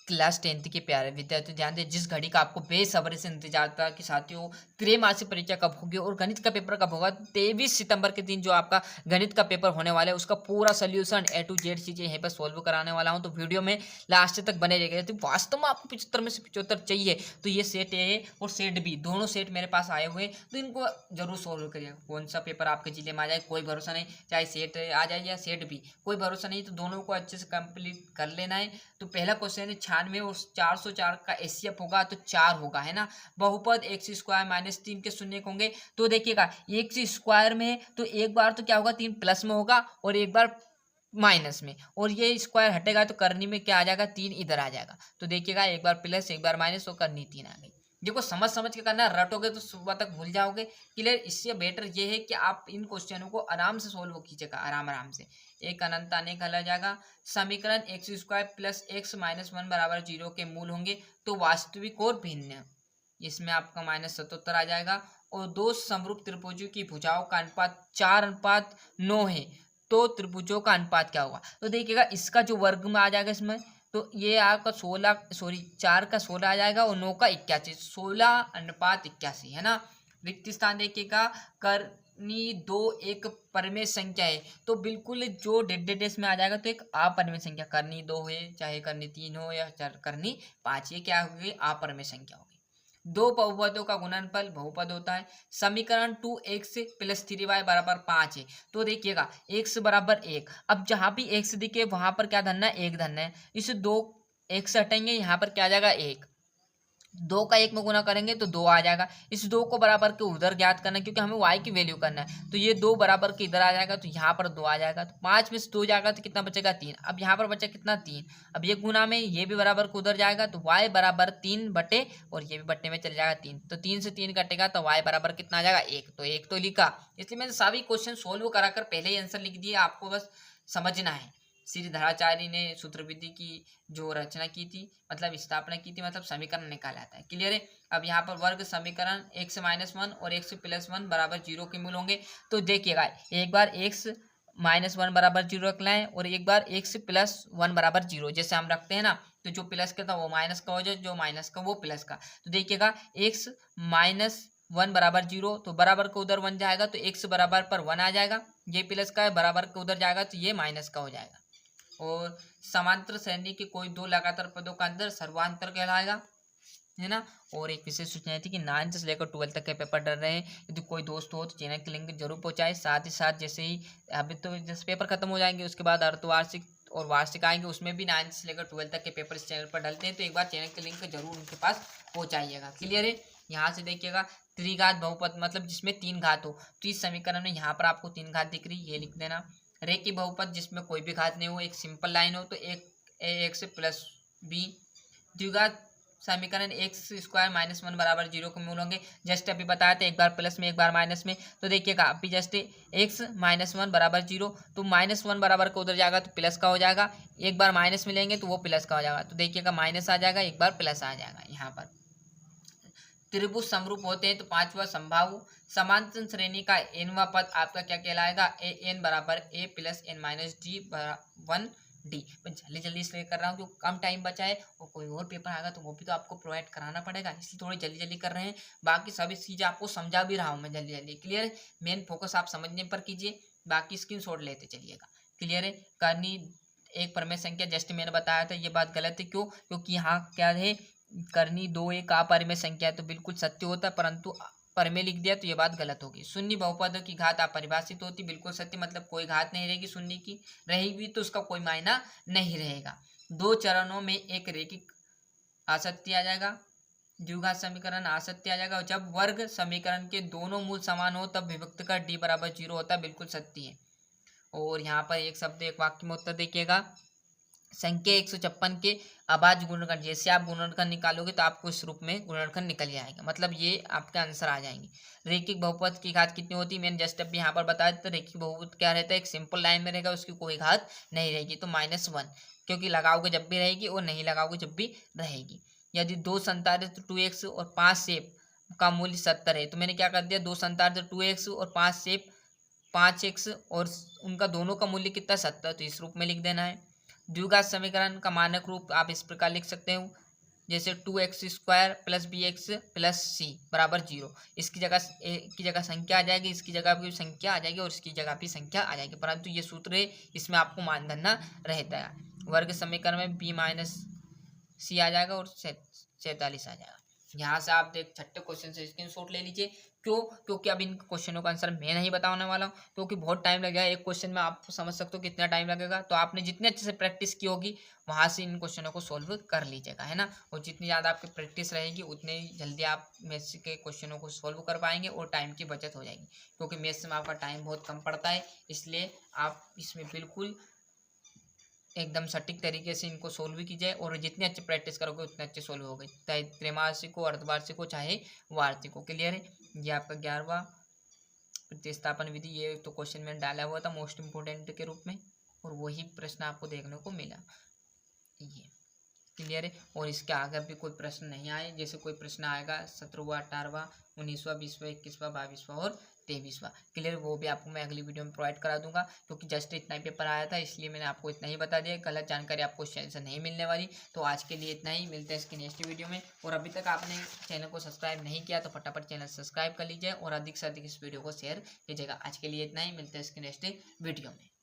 Class 10th के प्यारे विद्यार्थी ध्यान दें, जिस घड़ी का आपको बेसब्री से इंतजार था कि साथियों त्रैमासिक परीक्षा कब होगी और गणित का पेपर कब होगा। 23 सितंबर के दिन जो आपका गणित का पेपर होने वाला है उसका पूरा सोल्यूशन ए टू जेड चीजें यहीं पर सोल्व कराने वाला हूं, तो वीडियो में लास्ट तक बने रहेगा। तो वास्तव में आपको 75 में से 75 चाहिए तो ये सेट ए और सेट बी दोनों सेट मेरे पास आए हुए, तो इनको जरूर सोल्व करिएगा। कौन सा पेपर आपके जिले में आ जाए कोई भरोसा नहीं, चाहे सेट आ जाए या सेट बी कोई भरोसा नहीं, तो दोनों को अच्छे से कंप्लीट कर लेना है। तो पहला क्वेश्चन है 96 और 404 का एचसीएफ होगा तो 4 होगा, है ना। बहुपद एक्स स्क्वायर माइनस 3 के शून्य होंगे, तो देखिएगा एक्स स्क्वायर में तो एक बार तो क्या होगा 3 प्लस में होगा और एक बार माइनस में, और ये स्क्वायर हटेगा तो करनी में क्या आ जाएगा 3 इधर आ जाएगा। तो देखिएगा एक बार प्लस एक बार माइनस और करनी 3 आ गई। देखो समझ समझ के करना, रटोगे तो सुबह तक भूल जाओगे। क्लियर। इससे बेटर ये है कि आप इन क्वेश्चनों को आराम से सोल्व कीजिएगा, आराम आराम से। एक अनंत अनेक हल आ जाएगा। समीकरण x square plus x minus 1 बराबर 0 के मूल होंगे तो वास्तविक और भिन्न, इसमें आपका -77 आ जाएगा। और दो समरूप त्रिभुजों की भुजाओं का अनुपात 4:9 है, तो त्रिभुजों का अनुपात क्या होगा। तो देखिएगा इसका जो वर्ग में आ जाएगा इसमें, तो ये आपका 4 का 16 आ जाएगा और 9 का 81, 16:81, है ना। रिक्त स्थान देखिएगा। करनी 2 एक परमेय संख्या है, तो बिल्कुल जो डेड डेस में आ जाएगा तो एक अपरमेय संख्या, करनी 2 है चाहे करनी 3 हो या करनी 5, ये क्या होगी अपरमेय संख्या होगी। दो बहुपदों का गुणनफल बहुपद होता है। समीकरण 2x प्लस 3y बराबर 5 है, तो देखिएगा x बराबर 1। अब जहां भी x दिखे वहां पर क्या धरना है, 1 धरना है। इस 2 x हटेंगे यहाँ पर क्या आ जाएगा 1, 2 का 1 में गुना करेंगे तो 2 आ जाएगा। इस 2 को बराबर के उधर ज्ञात करना है क्योंकि हमें y की वैल्यू करना है, तो ये 2 बराबर के इधर आ जाएगा तो यहाँ पर 2 आ जाएगा। तो 5 में से 2 जाएगा तो कितना बचेगा 3। अब यहाँ पर बचा कितना 3। अब ये गुना में ये भी बराबर को उधर जाएगा तो y बराबर 3 बटे और ये भी बटे में चल जाएगा 3, तो 3 से 3 कटेगा तो y बराबर कितना आ जाएगा 1। तो 1 तो लिखा, इसलिए मैंने सभी क्वेश्चन सोल्व कराकर पहले ही आंसर लिख दिए, आपको बस समझना है। श्रीधराचार्य ने सूत्रविधि की जो रचना की थी, मतलब स्थापना की थी, मतलब समीकरण निकाला था। क्लियर है। अब यहाँ पर वर्ग समीकरण x माइनस 1 और x प्लस 1 बराबर 0 के मूल होंगे, तो देखिएगा एक बार x माइनस 1 बराबर 0 रख लें और एक बार x प्लस 1 बराबर 0, जैसे हम रखते हैं ना, तो जो प्लस का था वो माइनस का हो जाए, जो माइनस का वो प्लस का। तो देखिएगा x माइनस 1 बराबर 0, तो बराबर का उधर 1 जाएगा तो x बराबर पर 1 आ जाएगा, ये प्लस का है, बराबर का उधर जाएगा तो ये माइनस का हो जाएगा। और समांतर श्रेणी के कोई दो लगातार पदों का अंतर सर्वांतर कहलाएगा, है ना। और एक विशेष सूचना थी कि 9 से लेकर 12 तक के पेपर डर रहे हैं, यदि कोई दोस्त हो तो चैनल के लिंक जरूर पहुंचाए। साथ ही साथ जैसे ही अभी तो जैसे पेपर खत्म हो जाएंगे उसके बाद अर्धवार्षिक और वार्षिक आएंगे, उसमें भी 9 से लेकर 12 तक के पेपर इस चैनल पर डलते हैं, तो एक बार चैनल के लिंक जरूर उनके पास पहुंचाइएगा। क्लियर है। यहाँ से देखिएगा त्रिघात बहुपद मतलब जिसमें 3 घात हो, तो इस समीकरण में यहाँ पर आपको 3 घात दिख रही, ये लिख देना। रेखीय बहुपद जिसमें कोई भी घात नहीं हो, एक सिंपल लाइन हो, तो एक a x प्लस b। द्विघात समीकरण एक्स स्क्वायर माइनस 1 बराबर 0 के मूल होंगे, जस्ट अभी बताया था, एक बार प्लस में एक बार माइनस में। तो देखिएगा अभी जस्ट एक्स माइनस 1 बराबर 0, तो माइनस 1 बराबर का उधर जाएगा तो प्लस का हो जाएगा, एक बार माइनस में लेंगे तो वो प्लस का हो जाएगा, तो देखिएगा माइनस आ जाएगा, एक बार प्लस आ जाएगा। यहाँ पर त्रिभुज समरूप होते हैं, तो 5वां संभाव समांतर श्रेणी का nवां पद आपका क्या कहलाएगा, ए एन बराबर A plus N minus D 1 D. जल्दी जल्दी इसलिए कर रहा हूँ क्योंकि कम टाइम बचा है और कोई और पेपर आएगा तो वो भी तो आपको प्रोवाइड कराना पड़ेगा, इसलिए थोड़ी जल्दी जल्दी कर रहे हैं। बाकी सभी चीज़ें आपको समझा भी रहा हूँ मैं जल्दी जल्दी। क्लियर है। मेन फोकस आप समझने पर कीजिए, बाकी स्क्रीनशॉट लेते चलिएगा। क्लियर है। करनी एक परमेय संख्या जस्ट मैंने बताया था, ये बात गलत है, क्यों, क्योंकि यहाँ क्या है करनी 2 एक अपरिमेय संख्या है, तो बिल्कुल सत्य होता, परंतु परमेय लिख दिया तो ये बात गलत होगी। शून्य बहुपदों की घात अपरिभाषित होती, बिल्कुल सत्य, मतलब कोई घात नहीं रहेगी शून्य की, रहेगी तो उसका कोई मायना नहीं रहेगा। 2 चरणों में एक रेखिक आसक्ति आ जाएगा, द्विघात समीकरण आसक्ति आ जाएगा। जब वर्ग समीकरण के दोनों मूल समान हो तब विभक्त का d बराबर 0 होता है, बिल्कुल सत्य है। और यहाँ पर एक शब्द एक वाक्य में उत्तर देखिएगा, संख्या 156 के अभाज्य गुणनखंड, जैसे आप गुणनखंड निकालोगे तो आपको इस रूप में गुणनखंड निकल जाएगा, मतलब ये आपका आंसर आ जाएंगे। रेखिक बहुपद की घात कितनी होती है, मैंने जस्ट अभी यहाँ पर बताया था। रेखिक बहुपद क्या रहता है, एक सिंपल लाइन में रहेगा, उसकी कोई घात नहीं रहेगी, तो -1, क्योंकि लगाओगे जब भी रहेगी और नहीं लगाओगे जब भी रहेगी। यदि 2 संतारित 2x और 5 सेप का मूल्य 70 है, तो मैंने क्या कर दिया, 2 संतारित 2x और 5 सेप 5x और उनका दोनों का मूल्य कितना 70, तो इस रूप में लिख देना है। द्विघात समीकरण का मानक रूप आप इस प्रकार लिख सकते हो, जैसे 2x² plus bx plus c बराबर 0। इसकी जगह ए की जगह संख्या आ जाएगी, इसकी जगह भी संख्या आ जाएगी और इसकी जगह भी संख्या आ जाएगी, परंतु ये सूत्र है, इसमें आपको मान धरना रहता है। वर्ग समीकरण में b माइनस सी आ जाएगा और 47 आ जाएगा। यहाँ से आप देख छठे क्वेश्चन से स्क्रीनशॉट ले लीजिए। क्यों? क्योंकि अब इन क्वेश्चनों का आंसर मैं नहीं बताने वाला हूँ, क्योंकि बहुत टाइम लगेगा। एक क्वेश्चन में आप समझ सकते हो कितना टाइम लगेगा, तो आपने जितने अच्छे से प्रैक्टिस की होगी वहाँ से इन क्वेश्चनों को सोल्व कर लीजिएगा, है ना। और जितनी ज़्यादा आपकी प्रैक्टिस रहेगी उतने जल्दी आप मैथ्स के क्वेश्चनों को सोल्व कर पाएंगे और टाइम की बचत हो जाएगी, क्योंकि मैथ्स में आपका टाइम बहुत कम पड़ता है। इसलिए आप इसमें बिल्कुल एकदम सटीक तरीके से इनको सोल्व भी कीजिए, और जितनी अच्छी प्रैक्टिस करोगे उतने अच्छे सोल्व हो गए, चाहे त्रैमासिक हो, अर्धवार्षिक हो, चाहे वार्षिक हो। क्लियर है? ये आपका 11वां प्रतिस्थापन विधि, ये तो क्वेश्चन मैंने डाला हुआ था मोस्ट इंपोर्टेंट के रूप में, और वही प्रश्न आपको देखने को मिला। ये क्लियर है? और इसके आगे भी कोई प्रश्न नहीं आए, जैसे कोई प्रश्न आएगा 17वां, 18वां, 19वां, 20वां, 21वां, 22वां और 23वां, क्लियर, वो भी आपको मैं अगली वीडियो में प्रोवाइड करा दूंगा, क्योंकि जस्ट इतना ही पेपर आया था, इसलिए मैंने आपको इतना ही बता दिया। गलत जानकारी आपको चैनल से नहीं मिलने वाली। तो आज के लिए इतना ही, मिलते हैं इसकी नेक्स्ट वीडियो में। और अभी तक आपने चैनल को सब्सक्राइब नहीं किया तो फटाफट चैनल सब्सक्राइब कर लीजिए और अधिक से अधिक इस वीडियो को शेयर कीजिएगा। आज के लिए इतना ही, मिलते हैं इसकी नेक्स्ट वीडियो में।